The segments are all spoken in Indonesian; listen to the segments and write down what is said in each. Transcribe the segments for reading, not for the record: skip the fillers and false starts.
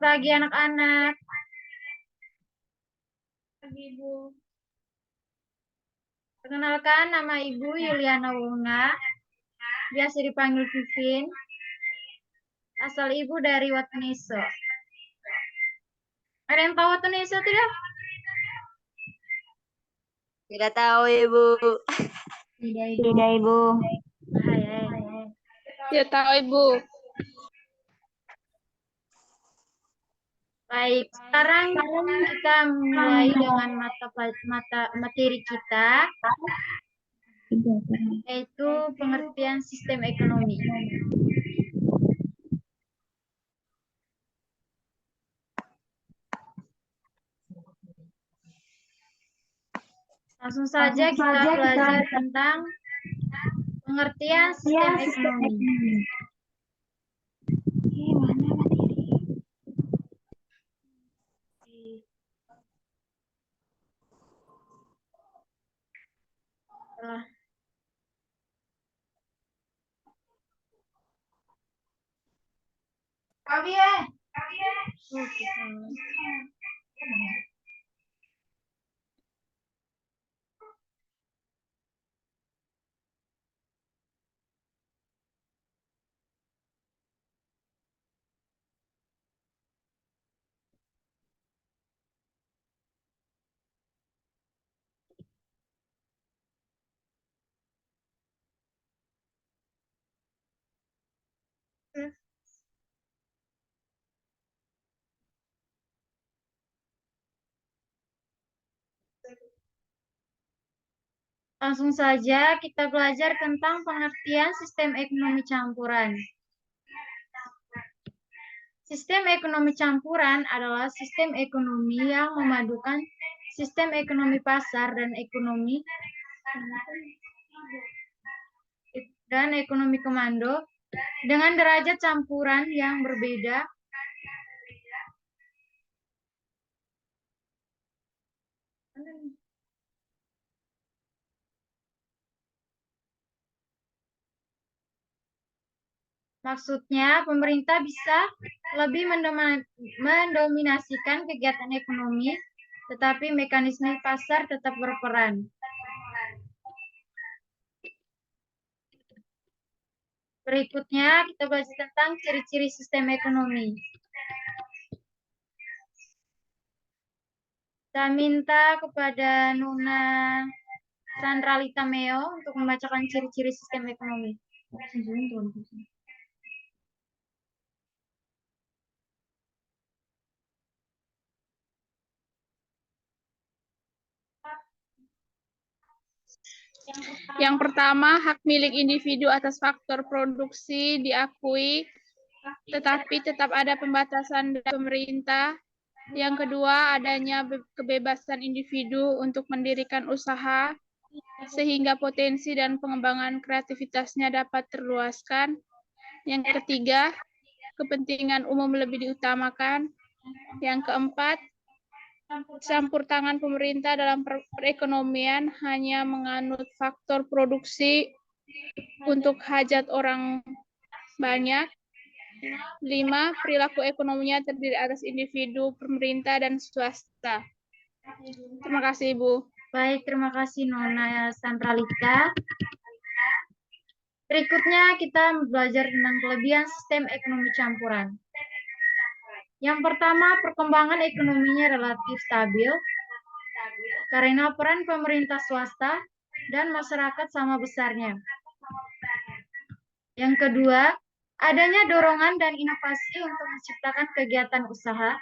pagi anak-anak. Pagi Ibu. Perkenalkan, nama Ibu Yuliana Wunga. Biasa dipanggil Vivin. Asal Ibu dari Wateneso. Ada yang tahu Wateneso tidak? Tidak tahu, Ibu. Tidak, Ibu. Tidak, Ibu. Hai. Tidak tahu, Ibu. Baik, sekarang kita mulai dengan materi kita, yaitu pengertian sistem ekonomi. Langsung saja kita belajar tentang pengertian sistem ekonomi. Langsung saja kita belajar tentang pengertian sistem ekonomi campuran. Sistem ekonomi campuran adalah sistem ekonomi yang memadukan sistem ekonomi pasar dan ekonomi komando dengan derajat campuran yang berbeda. Maksudnya, pemerintah bisa lebih mendominasikan kegiatan ekonomi, tetapi mekanisme pasar tetap berperan. Berikutnya, kita belajar tentang ciri-ciri sistem ekonomi. Saya minta kepada Nona Sandralita Meo untuk membacakan ciri-ciri sistem ekonomi. Yang pertama, hak milik individu atas faktor produksi diakui, tetapi tetap ada pembatasan dari pemerintah. Yang kedua, adanya kebebasan individu untuk mendirikan usaha, sehingga potensi dan pengembangan kreativitasnya dapat terluaskan. Yang ketiga, kepentingan umum lebih diutamakan. Yang keempat, campur tangan pemerintah dalam perekonomian hanya menganut faktor produksi untuk hajat orang banyak. 5. Perilaku ekonominya terdiri atas individu, pemerintah, dan swasta. Terima kasih, Ibu. Baik, terima kasih Nona Sandralita. Berikutnya kita belajar tentang kelebihan sistem ekonomi campuran. Yang pertama, perkembangan ekonominya relatif stabil karena peran pemerintah swasta dan masyarakat sama besarnya. Yang kedua, adanya dorongan dan inovasi untuk menciptakan kegiatan usaha.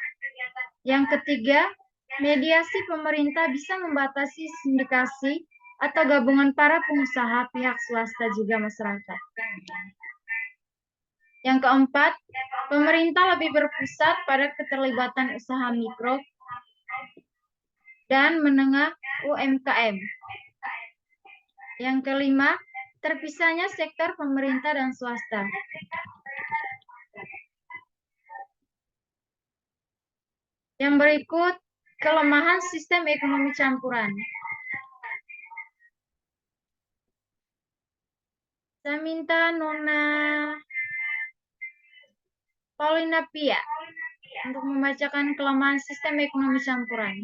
Yang ketiga, mediasi pemerintah bisa membatasi sindikasi atau gabungan para pengusaha, pihak swasta juga masyarakat. Yang keempat, pemerintah lebih berpusat pada keterlibatan usaha mikro dan menengah UMKM. Yang kelima, terpisahnya sektor pemerintah dan swasta. Yang berikut, kelemahan sistem ekonomi campuran. Saya minta Nona Paulina Pia untuk membacakan kelemahan sistem ekonomi campuran.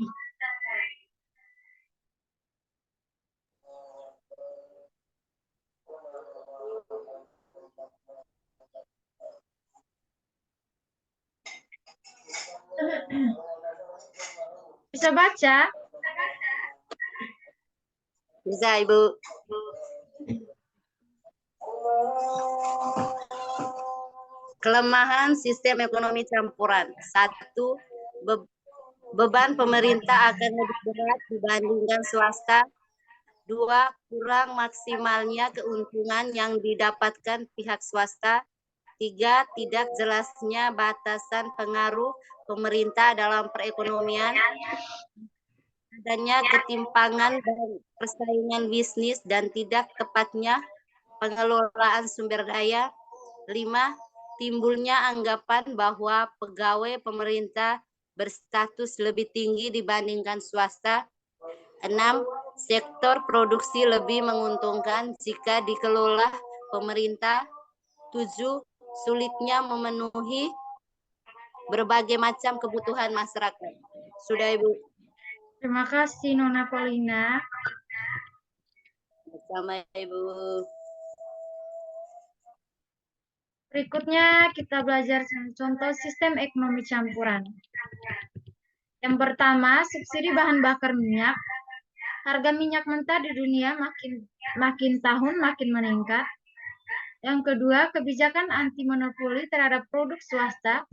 Bisa baca? Bisa, Ibu. Kelemahan sistem ekonomi campuran. 1. Beban pemerintah akan lebih berat dibandingkan swasta. 2. Kurang maksimalnya keuntungan yang didapatkan pihak swasta. 3. Tidak jelasnya batasan pengaruh pemerintah dalam perekonomian. Adanya ketimpangan dan persaingan bisnis dan tidak tepatnya pengelolaan sumber daya. 5. Timbulnya anggapan bahwa pegawai pemerintah berstatus lebih tinggi dibandingkan swasta. 6. Sektor produksi lebih menguntungkan jika dikelola pemerintah. 7. Sulitnya memenuhi berbagai macam kebutuhan masyarakat. Sudah, Ibu. Terima kasih, Nona Paulina. Sama, Ibu. Berikutnya kita belajar contoh sistem ekonomi campuran. Yang pertama, subsidi bahan bakar minyak. Harga minyak mentah di dunia makin tahun makin meningkat. Yang kedua, kebijakan anti monopoli terhadap produk swasta.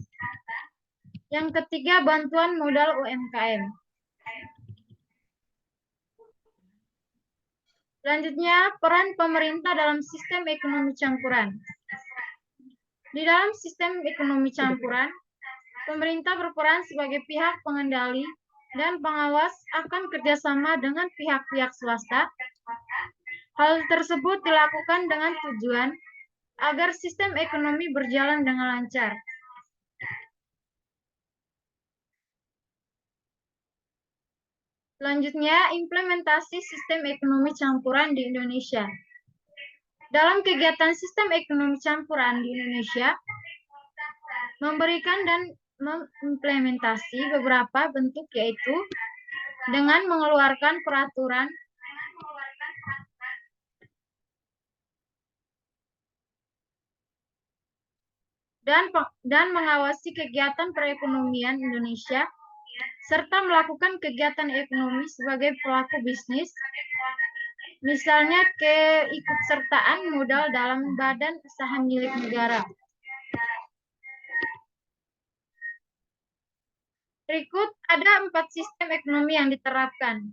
Yang ketiga, bantuan modal UMKM. Selanjutnya, peran pemerintah dalam sistem ekonomi campuran. Di dalam sistem ekonomi campuran, pemerintah berperan sebagai pihak pengendali dan pengawas akan kerjasama dengan pihak-pihak swasta. Hal tersebut dilakukan dengan tujuan agar sistem ekonomi berjalan dengan lancar. Selanjutnya, implementasi sistem ekonomi campuran di Indonesia. Dalam kegiatan sistem ekonomi campuran di Indonesia, memberikan dan mengimplementasi beberapa bentuk, yaitu dengan mengeluarkan peraturan dan mengawasi kegiatan perekonomian Indonesia, serta melakukan kegiatan ekonomi sebagai pelaku bisnis, misalnya keikutsertaan modal dalam badan usaha milik negara. Berikut ada 4 sistem ekonomi yang diterapkan.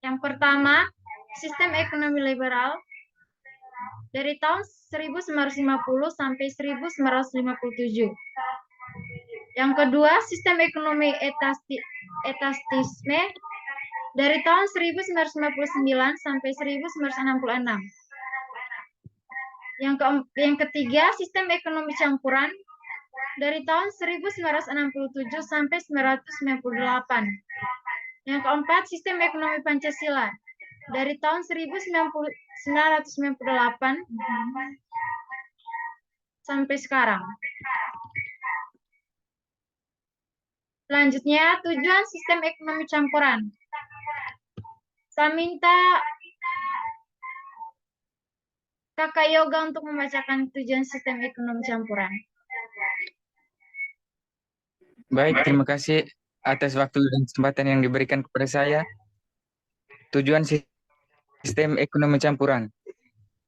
Yang pertama, sistem ekonomi liberal dari tahun 1950 sampai 1957. Yang kedua, sistem ekonomi etastisme dari tahun 1959 sampai 1966. Yang ketiga, sistem ekonomi campuran dari tahun 1967 sampai 1998. Yang keempat, sistem ekonomi Pancasila dari tahun 1998 sampai sekarang. Selanjutnya, tujuan sistem ekonomi campuran. Saya minta Kakak Yoga untuk membacakan tujuan sistem ekonomi campuran. Baik, terima kasih atas waktu dan kesempatan yang diberikan kepada saya. Tujuan sistem ekonomi campuran.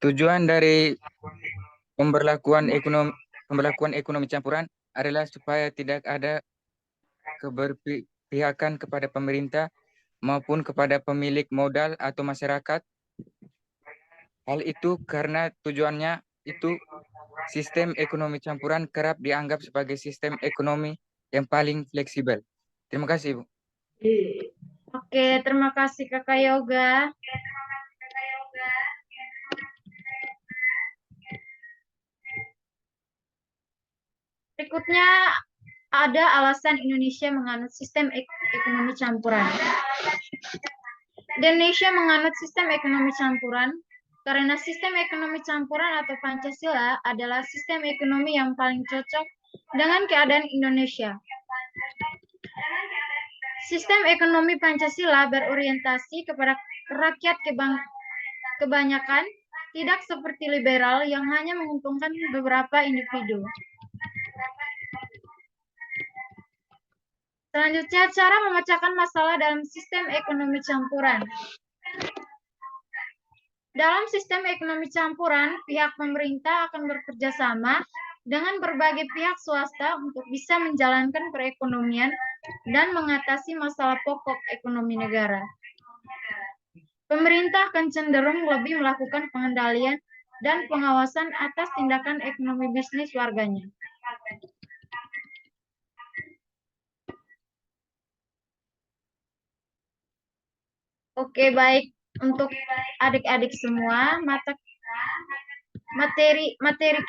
Tujuan dari pemberlakuan ekonomi campuran adalah supaya tidak ada keberpihakan kepada pemerintah maupun kepada pemilik modal atau masyarakat. Hal itu karena tujuannya itu sistem ekonomi campuran kerap dianggap sebagai sistem ekonomi yang paling fleksibel. Terima kasih, Bu. Oke, terima kasih Kakak Yoga. Berikutnya ada alasan Indonesia menganut sistem ekonomi campuran. Indonesia menganut sistem ekonomi campuran karena sistem ekonomi campuran atau Pancasila adalah sistem ekonomi yang paling cocok dengan keadaan Indonesia. Sistem ekonomi Pancasila berorientasi kepada rakyat kebanyakan, tidak seperti liberal yang hanya menguntungkan beberapa individu. Selanjutnya, cara memecahkan masalah dalam sistem ekonomi campuran. Dalam sistem ekonomi campuran, pihak pemerintah akan bekerja sama dengan berbagai pihak swasta untuk bisa menjalankan perekonomian dan mengatasi masalah pokok ekonomi negara. Pemerintah akan cenderung lebih melakukan pengendalian dan pengawasan atas tindakan ekonomi bisnis warganya. Oke, baik. Untuk adik-adik semua, materi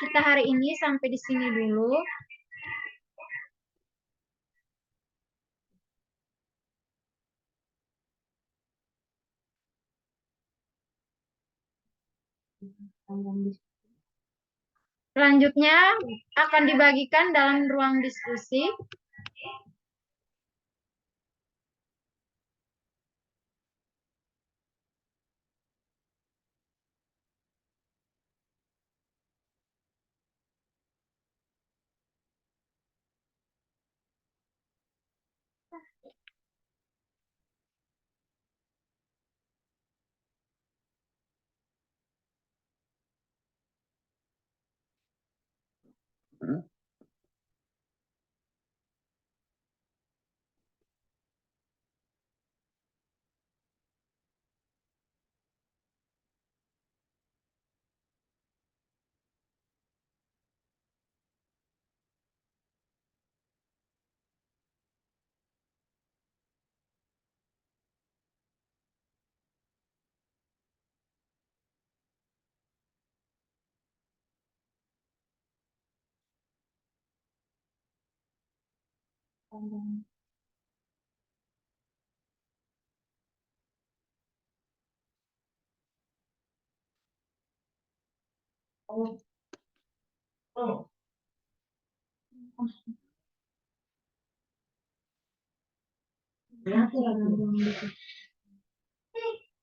kita hari ini sampai di sini dulu. Selanjutnya akan dibagikan dalam ruang diskusi.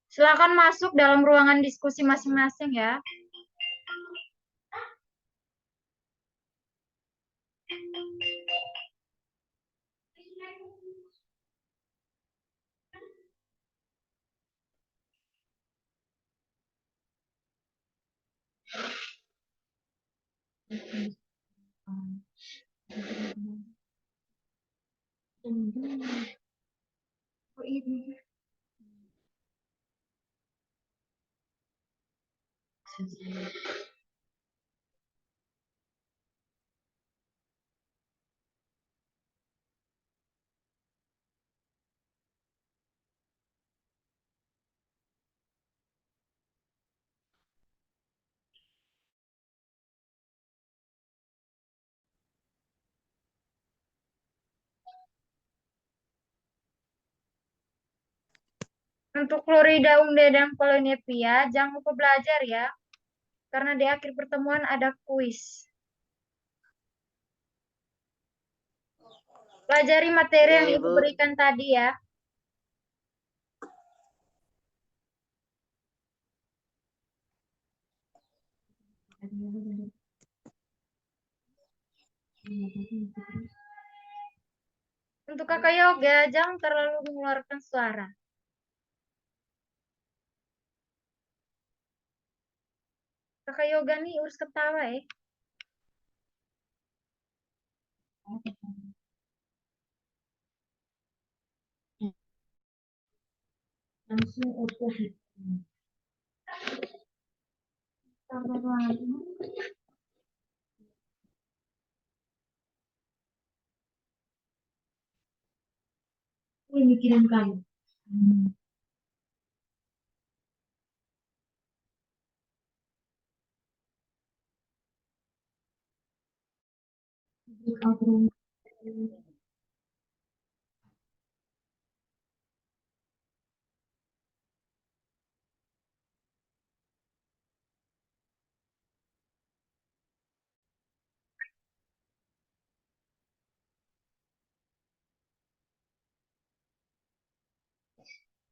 Silakan masuk dalam ruangan diskusi masing-masing ya. Untuk Florida, Unde, dan Polinepia, jangan lupa belajar ya. Karena di akhir pertemuan ada kuis. Pelajari materi Ya, yang Ibu Ibu. berikan tadi ya. Untuk Kakak Yoga, jangan terlalu mengeluarkan suara. Kakak Yoga nih urus ketawa ya. Langsung urus. Tambah ruangan. Ini mikirin kayu.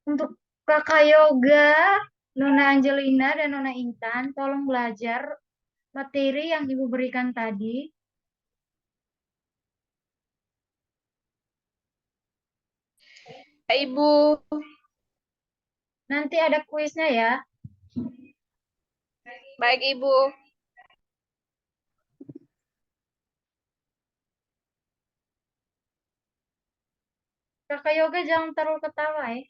Untuk Kakak Yoga, Nona Angelina, dan Nona Intan, tolong belajar materi yang Ibu berikan tadi. Ibu. Nanti ada kuisnya ya. Baik, Ibu. Kakak Yoga jangan terlalu ketawa ya.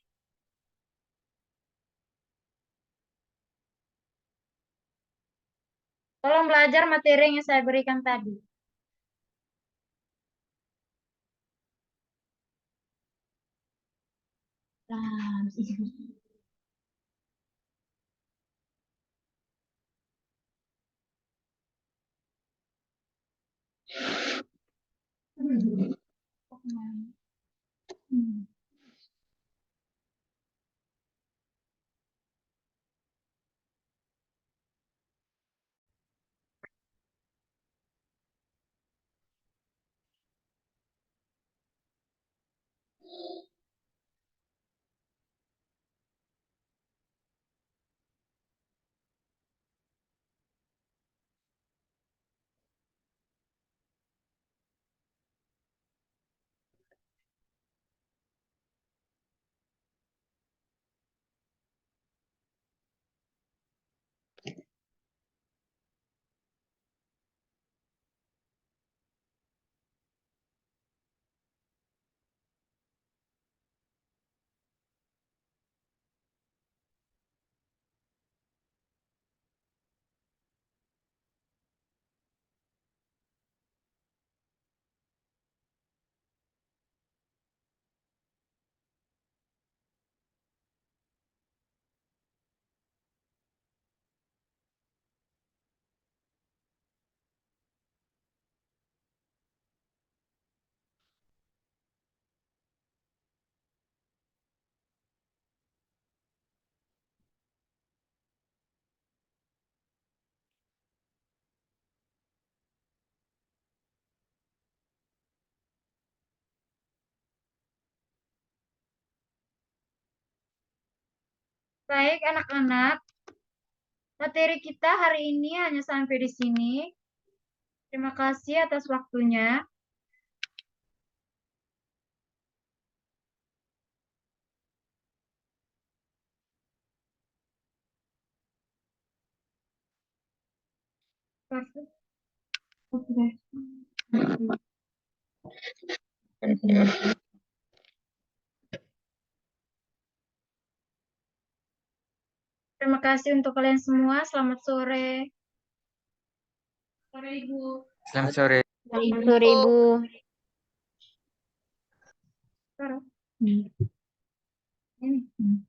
Tolong belajar materi yang saya berikan tadi. Baik, anak-anak. Materi kita hari ini hanya sampai di sini. Terima kasih atas waktunya. Terima kasih untuk kalian semua. Selamat sore. Sore, Ibu. Selamat sore. Sore, Ibu. Ini.